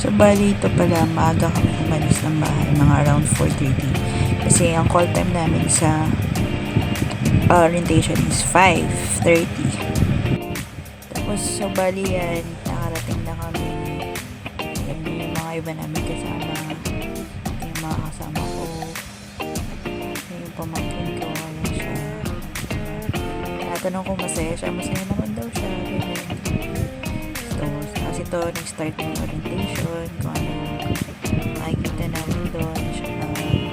So, bali ito pala, maaga kami umalis ng bahay, mga around 4:30. Kasi ang call time namin sa orientation is 5:30. Tapos, so bali yan, nakarating na kami. Yan yung mga iba namin kasama. Yung mga kasama ko. Yung pamangkin ko, wala siya. Tinatanong ko masaya siya. Masaya naman daw siya. Kasi ito, nag-start ng orientation. Kung ano makikita namin doon. Siya na ano yung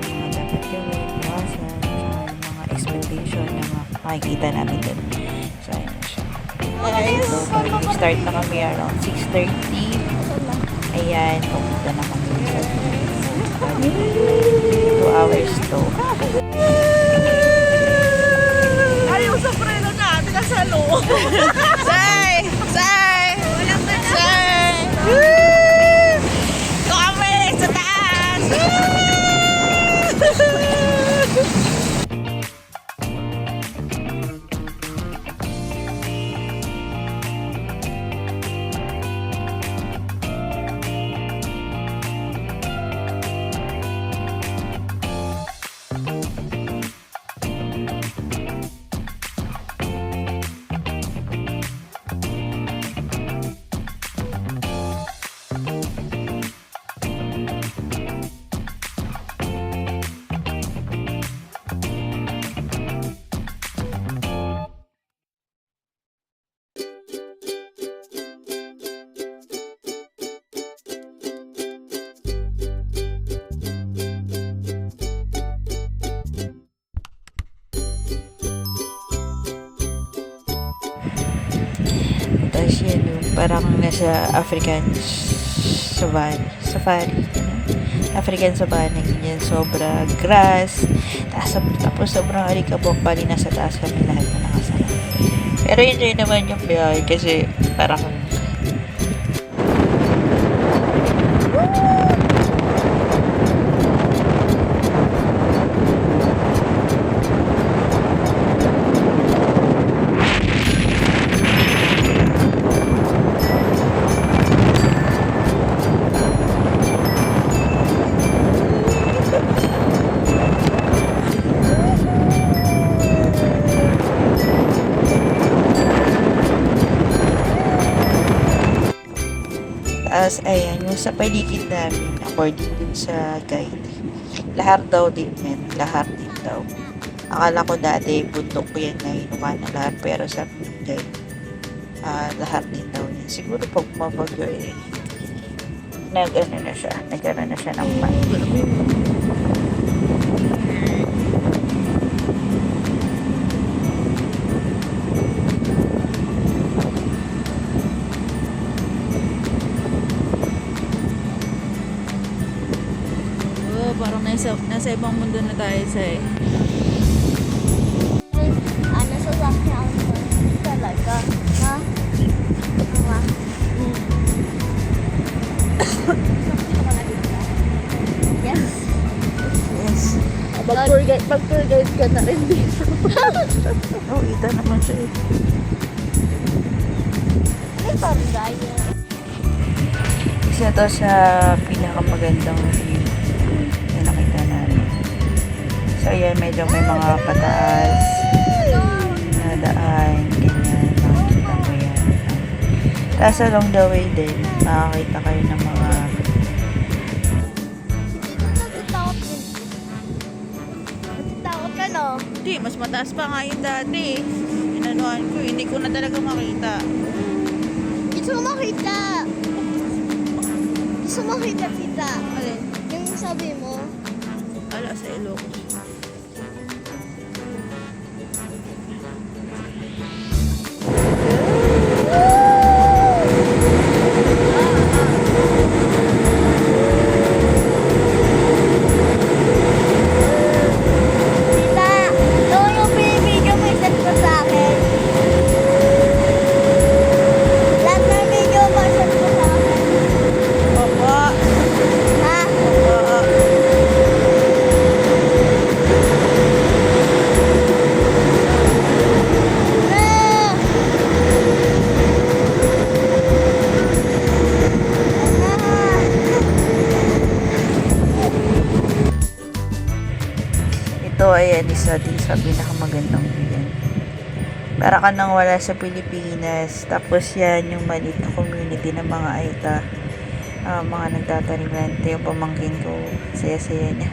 mga dapat gawin, iwasan, mga expectation na makikita namin doon. So, ayun na siya. So, start na kami around 6:30. Ayan, pumunta na kami sa 2 hours to. Ayaw sa preno na, tinasalo. Say! Say! Walang na na. Say! Ito kami sa taas! Tapos yun, parang nasa African safari. African savanna, yan, sobra grass. Tapos sobrang alikabok, bali nasa taas kami lahat na nakasama. Pero enjoy naman yung biyahe kasi parang as ayan, yung sa paligid namin, according dun sa guide, lahar daw din men, lahar din daw. Akala ko dati, bundok ko yan na inuman na lahar, pero sa guide, lahar din daw yan. Siguro pag mabagyo eh, nag-ano na siya ng man. Parang nasa ibang mundo na tayo sa Nasasakyan ako talaga. Ha? Yes. Yes. Mag-tour guide ka na rin dito. Oh, ita naman siya eh. May pangaya. Isa to sa pinakamagandang view na nakita namin. So, ayan, medyo may mga pataas na daan, ganyan, makikita mo yan. Tapos along the way din, makakita kayo ng mga Natatakot din. Natatakot ka, no? Hindi, mas mataas pa nga yung dati. Inanuhan ko, hindi ko na talaga makita. Gusto mo makita. Gusto mo makita, tita. Alin? Yung sabi mo, Ala, sa Ilocos. tita, ito yung pinibidyo mo, isend mo sa akin. Lahat ng video mo, isend mo sa akin. Opo. Ha? Oo. isa din sa pinakamagandang view yan. Para ka nang wala sa Pilipinas. Tapos yan, yung maliit na community ng mga Aita. Mga nagtatanim lang. Ito yung pamangkin ko. Saya-saya niya.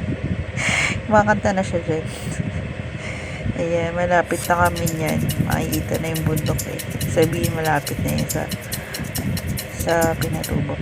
Kumakanta na siya dyan. Ayan, malapit na kami yan. Makikita na yung bundok eh. Sabihin malapit na yun sa Pinatubok.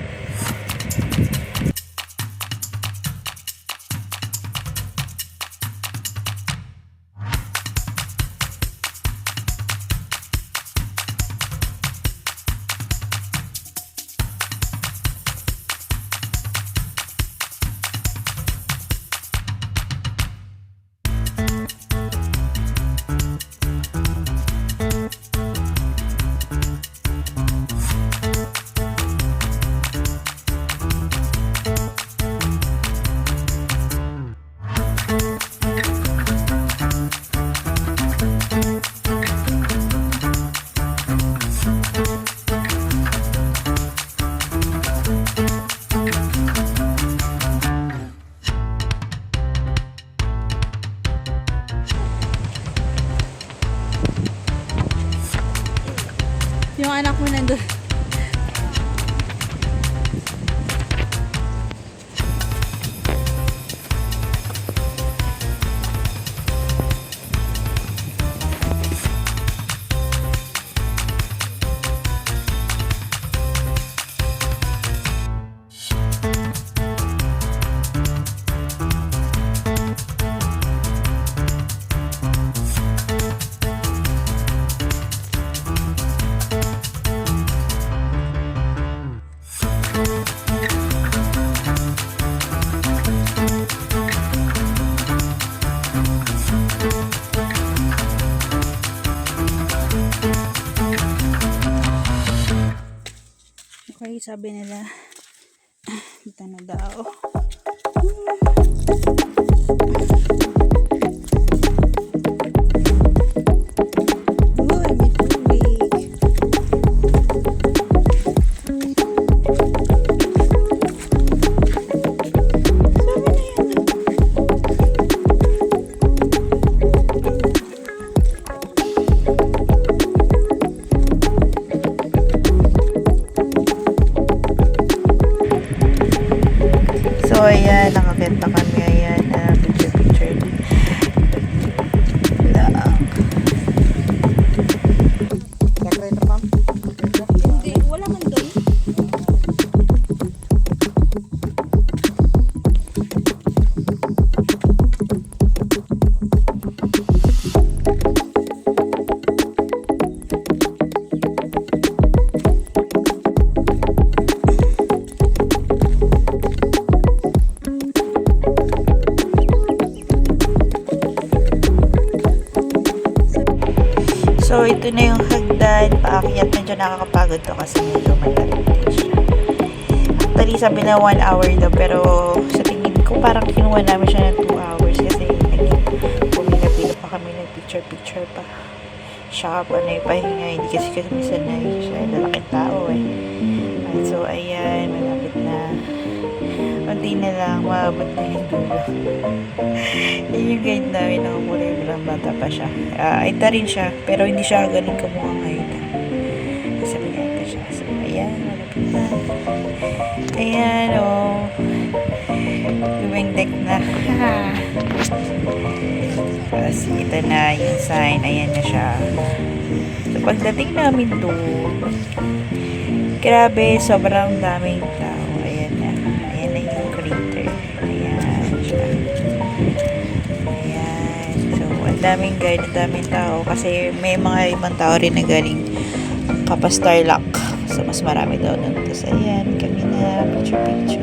Yung anak mo nandun. Okay, sabi nila, dito na daw. Uy, may tubig. So, ayan, nakakita kami. Ayan, picture. Lang. Hindi, wala man doon. So, ito na yung hagdan. Paakyat, medyo nakakapagod to kasi medyo matalim siya. Actually, sabi na 1 hour daw, pero sa tingin ko parang kinuha namin siya ng 2 hours kasi pumila-pila pa kami, nag-picture pa. Siya pa na ipahinga, hindi kasi sanay siya, lalaking tao eh. So, ayan, malapit na. Unti na lang, maabot na yung dulo. Yun yung guide namin, nakakulay bilang bata pa siya. Aita rin siya, pero hindi siya galing kamukhang Aita. Sabi niya Aita siya. So, ayan, malapit na. Ayan, oh. Gawing deck na. Tapos, ito na yung sign. Ayan na siya. So, pagdating namin doon, grabe, sobrang daming tao. Ayan na. Ayan na yung crater. Ayan siya. Ayan. So, ang daming guide, ang daming tao. Kasi may mga ibang tao rin na galing Kapastarlak. So, mas marami daw nun. Tapos, ayan, kami na picture.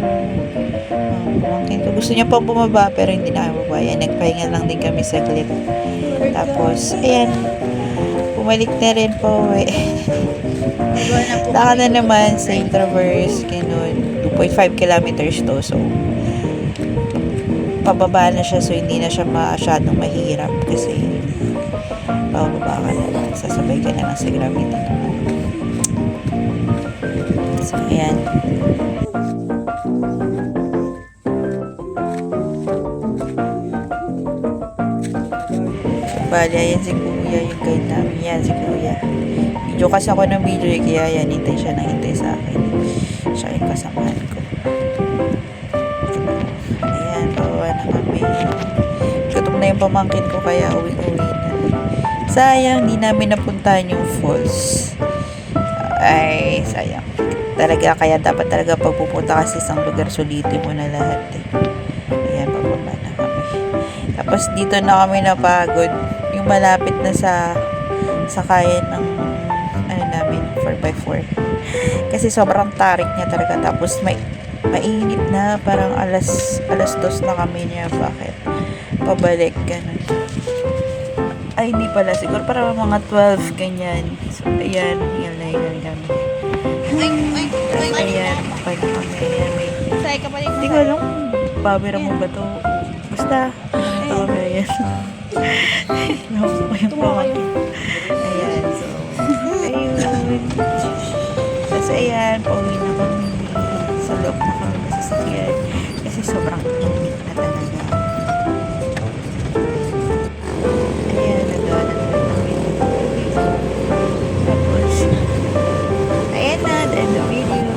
Gusto niya pang bumaba, pero hindi na kami bumaba. Ayan, nagpahinga lang din kami saglit. Tapos, ayan, bumalik na rin po. Laka na naman sa Traverse, ganun. 2.5 kilometers to. So, pababa na siya. So, hindi na siya masyadong mahirap. Kasi, pababa ka na lang. Sasabay ka na lang sa gravity naman. So, ayan. Bali, ayan si Kuya, yung guide namin. Yan, si Kuya. Video kasi ako ng video, kaya yan, hintay siya nang hintay sa akin. Siya yung kasamahan ko. Ayan, bawa na kami. Gutom na yung pamangkin ko, kaya uwi-uwi na. Sayang, di namin napuntahan yung falls. Ay, sayang. Talaga, kaya dapat talaga pag pupunta kasi isang lugar, sulitin mo na lahat eh. Ayan, pababa na kami. Tapos dito na kami napagod. Yung malapit na sa sakayan ng ano namin, 4x4. Kasi sobrang tarik niya talaga. Tapos mainit na, parang alas 2 na kami niya. Bakit? Pabalik, ganun. Ay, hindi pala. Siguro parang mga 12, ganyan. So, ayan, hingalay kami. Ayan, okay na kami. Ayan, may... Say ka pa rin. Hindi ko alam kung pabira mo ba to. Basta, ito kami, ayan. Naku ko yung pamangkin. Ayan, so, ayun. Tapos, ayan, pauwi na kami. Sa loob na kami sa sasakyan. Kasi sobrang init na talaga. Ayan, nagawa na kami. Tapos, ayan na, the end of video.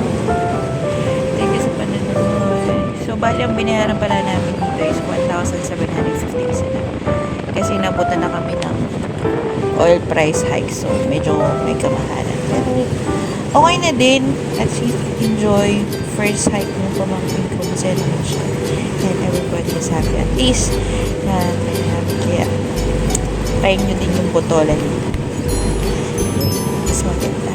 Thank you sa panonood. So, bali ang binayaran pala namin dito is 1,750 isa na. Kasi nabutan na kami ng oil price hike. So, medyo may kamahalan. Pero, okay na din. At least, enjoy. First hike ng pamangkin ko. Masaya naman siya. And everybody is happy. At least, na kaya, try nyo din yung botolan. Mas maganda.